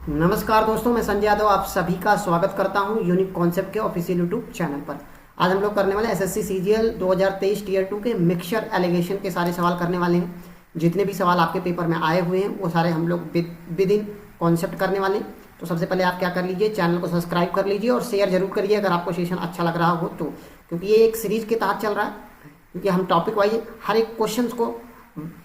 नमस्कार दोस्तों, मैं संजय यादव आप सभी का स्वागत करता हूं यूनिक कॉन्सेप्ट के ऑफिशियल यूट्यूब चैनल पर। आज हम लोग करने वाले एसएससी सीजीएल 2023 टीयर 2 के मिक्सचर एलिगेशन के सारे सवाल करने वाले हैं। जितने भी सवाल आपके पेपर में आए हुए हैं वो सारे हम लोग विद इन कॉन्सेप्ट करने वाले हैं। तो सबसे पहले आप क्या कर लीजिए, चैनल को सब्सक्राइब कर लीजिए और शेयर जरूर करिए अगर आपको सेशन अच्छा लग रहा हो तो, क्योंकि ये एक सीरीज के तहत चल रहा है। क्योंकि हम टॉपिक वाइज हर एक क्वेश्चन को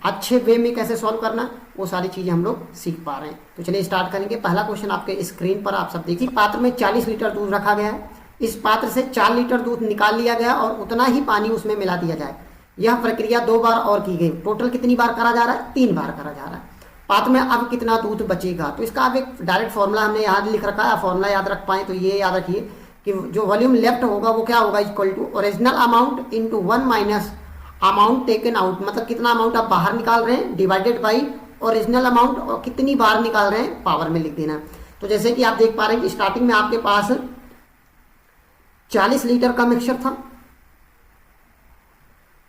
अच्छे वे में कैसे सॉल्व करना वो सारी चीजें हम लोग सीख पा रहे हैं। तो चलिए स्टार्ट करेंगे। पहला क्वेश्चन आपके स्क्रीन पर आप सब देखिए। पात्र में 40 लीटर दूध रखा गया है। इस पात्र से 4 लीटर दूध निकाल लिया गया और उतना ही पानी उसमें मिला दिया जाए। यह प्रक्रिया 2 बार और की गई। टोटल कितनी बार करा जा रहा है? 3 बार करा जा रहा है। पात्र में अब कितना दूध बचेगा? तो इसका अब एक डायरेक्ट फॉर्मूला हमने यहाँ लिख रखा है। फॉर्मूला याद रख पाए तो ये याद रखिए कि जो वॉल्यूम लेफ्ट होगा वो क्या होगा, equal to original amount into 1 minus amount taken out. मतलब कितना अमाउंट आप बाहर निकाल रहे हैं डिवाइडेड बाई ओरिजिनल अमाउंट, और कितनी बार निकाल रहे हैं पावर में लिख देना। तो जैसे कि आप देख पा रहे हैं कि स्टार्टिंग में आपके पास 40 लीटर का मिक्सचर था।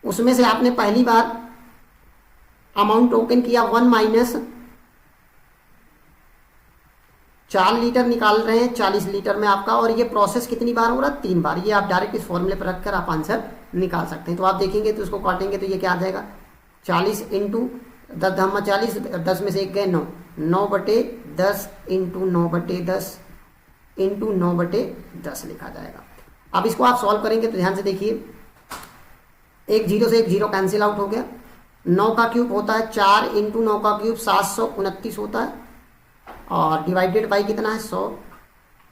उसमें से आपने पहली बार अमाउंट टोकन किया 1 माइनस 4 लीटर निकाल रहे हैं 40 लीटर में आपका, और ये प्रोसेस कितनी बार हो रहा है? 3 बार। ये आप डायरेक्ट इस फॉर्मूले पर रखकर आप आंसर निकाल सकते हैं। तो आप देखेंगे तो उसको काटेंगे तो ये क्या आ जाएगा, 40 इंटू 10 धम्मा 40, 10 में से 1 गए 9, 9/10 इंटू 9/10 इंटू 9/10 लिखा जाएगा। अब इसको आप सॉल्व करेंगे तो ध्यान से देखिए, एक जीरो से एक जीरो कैंसिल आउट हो गया। 9 का क्यूब होता है 4 इंटू 9 का क्यूब 729 होता है, और डिवाइडेड बाई कितना है 100।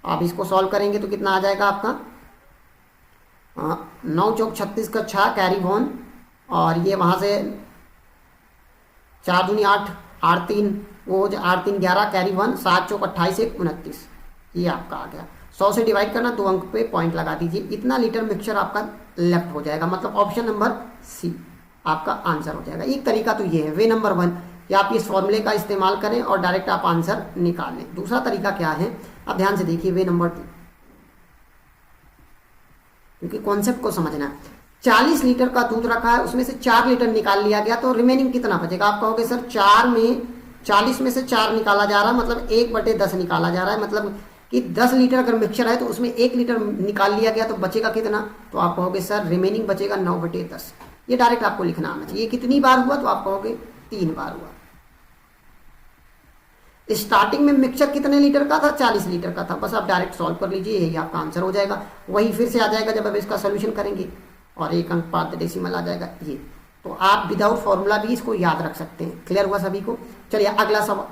आप इसको सॉल्व करेंगे तो कितना आ जाएगा आपका 9 चौक 36 का 6 कैरी वन, और ये वहां से 4 दूनी 8, 8 3 वो 8 3 11 कैरी वन, 7 चौक 28 1 29, ये आपका आ गया। 100 से डिवाइड करना, 2 अंक पे पॉइंट लगा दीजिए। इतना लीटर मिक्सचर आपका लेफ्ट हो जाएगा। मतलब ऑप्शन नंबर सी आपका आंसर हो जाएगा। एक तरीका तो ये है वे नंबर 1 कि आप इस फॉर्मूले का इस्तेमाल करें और डायरेक्ट आप आंसर निकाल लें। दूसरा तरीका क्या है, अब ध्यान से देखिए वे नंबर 2, क्योंकि कॉन्सेप्ट को समझना है। 40 लीटर का दूध रखा है, उसमें से 4 लीटर निकाल लिया गया, तो रिमेनिंग कितना बचेगा? आप कहोगे सर 40 में से 4 निकाला जा रहा है, मतलब 1/10 निकाला जा रहा है। मतलब कि 10 लीटर अगर मिक्सचर है तो उसमें 1 लीटर निकाल लिया गया, तो बचेगा कितना? तो आप कहोगे सर रिमेनिंग बचेगा 9/10। ये डायरेक्ट आपको लिखना आना चाहिए। कितनी बार हुआ? तो आप कहोगे 3 बार हुआ। स्टार्टिंग में मिक्सचर कितने लीटर का था? 40 लीटर का था। बस आप डायरेक्ट सॉल्व कर लीजिए, यही आपका आंसर हो जाएगा। वही फिर से आ जाएगा जब आप इसका सोल्यूशन करेंगे, और 1 अंक बाद डेसिमल आ जाएगा ये। तो आप विदाउट फॉर्मूला भी इसको याद रख सकते हैं। क्लियर हुआ सभी को? चलिए अगला सवाल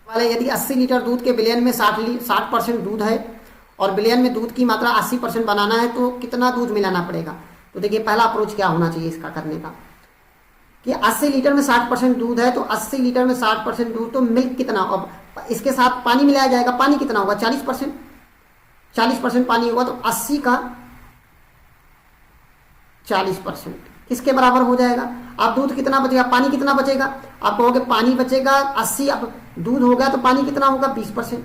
है, यदि 80 लीटर दूध के बिलियन में 60% दूध है और बिलियन में दूध की मात्रा 80% बनाना है, तो कितना दूध मिलाना पड़ेगा? तो देखिए पहला अप्रोच क्या होना चाहिए इसका करने का, कि 80 लीटर में 60% दूध है, तो 80 लीटर में 60% दूध, तो मिल्क कितना? अब इसके साथ पानी मिलाया जाएगा, पानी कितना होगा? 40% पानी होगा, तो 80 का 40% किसके बराबर हो जाएगा? अब दूध कितना बचेगा, पानी कितना बचेगा? आप कहोगे पानी बचेगा 80, अब दूध हो गया तो पानी कितना होगा? 20%।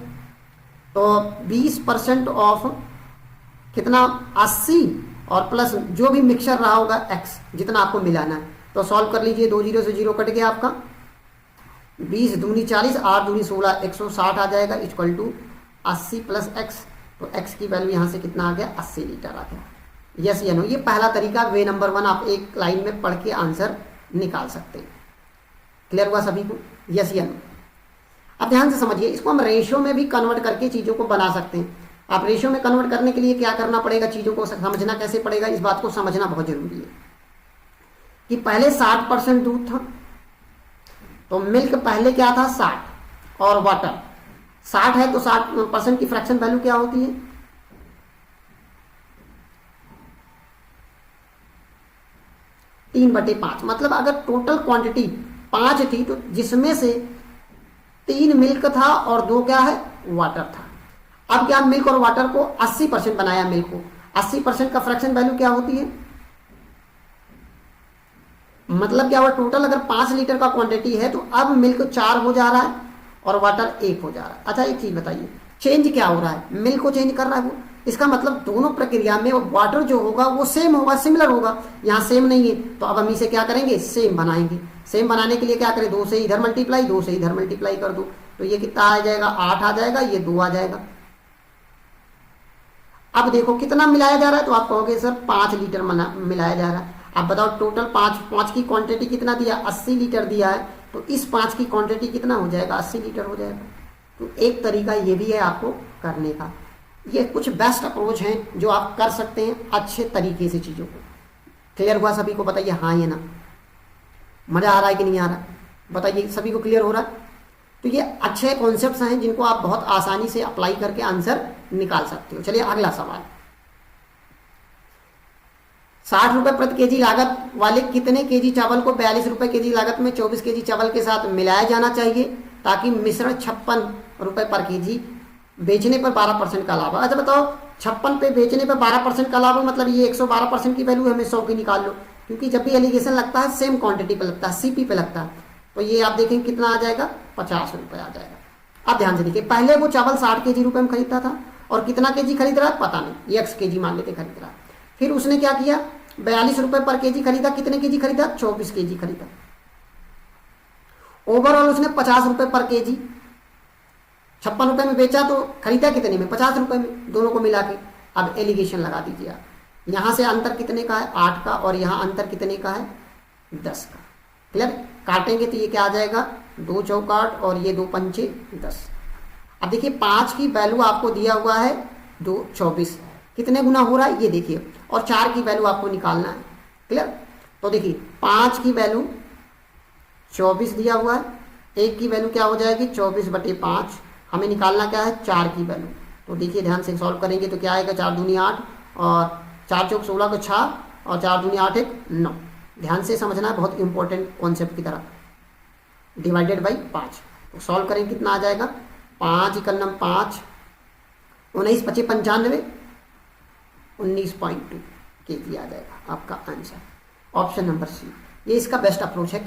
तो 20% ऑफ कितना? 80 और प्लस जो भी मिक्सचर रहा होगा x, जितना आपको मिलाना है। तो सॉल्व कर लीजिए, 2 जीरो से 0 कट गया आपका, 20 दूनी 40, 8 दूनी 16, 160 आ जाएगा, इक्वल टू 80 प्लस x। तो x की वैल्यू यहाँ से कितना आ गया? 80 लीटर आ गया। यस या नो? ये पहला तरीका वे नंबर 1 आप एक लाइन में पढ़ के आंसर निकाल सकते हैं। क्लियर हुआ सभी को? यस या नो? अब ध्यान से समझिए, इसको हम रेशियो में भी कन्वर्ट करके चीज़ों को बना सकते हैं। आप रेशियो में कन्वर्ट करने के लिए क्या करना पड़ेगा, चीज़ों को समझना कैसे पड़ेगा, इस बात को समझना बहुत जरूरी है। कि पहले 60% दूध था, तो मिल्क पहले क्या था? 60, और वाटर 60 है, तो 60% की फ्रैक्शन वैल्यू क्या होती है? 3/5। मतलब अगर टोटल क्वांटिटी 5 थी, तो जिसमें से 3 मिल्क था और 2 क्या है? वाटर था। अब क्या मिल्क और वाटर को 80% बनाया, मिल्क को 80% का फ्रैक्शन वैल्यू क्या होती है? मतलब क्या हुआ, टोटल अगर 5 लीटर का क्वांटिटी है, तो अब मिल्क 4 हो जा रहा है और वाटर 1 हो जा रहा है। अच्छा एक चीज बताइए, चेंज क्या हो रहा है? मिल्क को चेंज कर रहा है वो। इसका मतलब दोनों प्रक्रिया में वाटर जो होगा वो सेम होगा, सिमिलर होगा। यहाँ सेम नहीं है, तो अब हम इसे क्या करेंगे? सेम बनाएंगे। सेम बनाने के लिए क्या करें, 2 से इधर मल्टीप्लाई, 2 से इधर मल्टीप्लाई कर दो, तो ये कितना आ जाएगा, 8 आ जाएगा, ये 2 आ जाएगा। अब देखो कितना मिलाया जा रहा है, तो आप कहोगे सर 5 लीटर मिलाया जा रहा है। अब बताओ टोटल 5 की क्वांटिटी कितना दिया, 80 लीटर दिया है, तो इस 5 की क्वांटिटी कितना हो जाएगा, 80 लीटर हो जाएगा। तो एक तरीका ये भी है आपको करने का। ये कुछ बेस्ट अप्रोच हैं जो आप कर सकते हैं अच्छे तरीके से चीज़ों को। क्लियर हुआ सभी को, बताइए हाँ या ना, मज़ा आ रहा है कि नहीं आ रहा है, बताइए सभी को क्लियर हो रहा है। तो ये अच्छे कॉन्सेप्ट्स हैं जिनको आप बहुत आसानी से अप्लाई करके आंसर निकाल सकते हो। चलिए अगला सवाल, 60 रुपये प्रति केजी लागत वाले कितने केजी चावल को 42 रुपये केजी लागत में 24 केजी चावल के साथ मिलाया जाना चाहिए ताकि मिश्रण 56 रुपये पर केजी बेचने पर 12% का लाभ। अच्छा बताओ 56 पे बेचने पर 12% का लाभ, मतलब ये 112% की वैल्यू हमें 100 की निकाल लो, क्योंकि जब भी एलिगेशन लगता है सेम क्वांटिटी पे लगता है, सीपी पे लगता है, तो ये आप देखेंगे कितना आ जाएगा, 50 रुपये आ जाएगा। अब ध्यान से देखिए, पहले वो चावल 60 केजी रुपये में खरीदता था और कितना केजी खरीद रहा है पता नहीं, ये x केजी मान लेते खरीद रहा है। फिर उसने क्या किया, 42 रुपये पर केजी खरीदा, कितने केजी खरीदा, 24 केजी खरीदा। ओवरऑल उसने 50 रुपये पर केजी 56 रुपये में बेचा, तो खरीदा कितने में, 50 रुपये में, दोनों को मिला के। अब एलिगेशन लगा दीजिए आप, यहाँ से अंतर कितने का है, 8 का, और यहाँ अंतर कितने का है, 10 का। क्लियर, काटेंगे तो ये क्या आ जाएगा, 2 चौकाट और ये 2 पंचे 10। अब देखिए 5 की वैल्यू आपको दिया हुआ है 24, कितने गुना हो रहा है ये देखिए, और 4 की वैल्यू आपको निकालना है। क्लियर, तो देखिए 5 की वैल्यू 24 दिया हुआ है, 1 की वैल्यू क्या हो जाएगी 24/5, हमें निकालना क्या है 4 की वैल्यू। तो देखिए ध्यान से सॉल्व करेंगे तो क्या आएगा, 4 दूनी 8 और 4 चौक 16 को 6 और 4 दूनी 8 1 9। ध्यान से समझना है, बहुत इंपॉर्टेंट कॉन्सेप्ट की तरह, डिवाइडेड बाई 5। तो सॉल्व करेंगे कितना आ जाएगा, 5 × 5 19 × 5 = 95, 19.2 केजी आ जाएगा आपका आंसर। ऑप्शन नंबर सी, ये इसका बेस्ट अप्रोच है।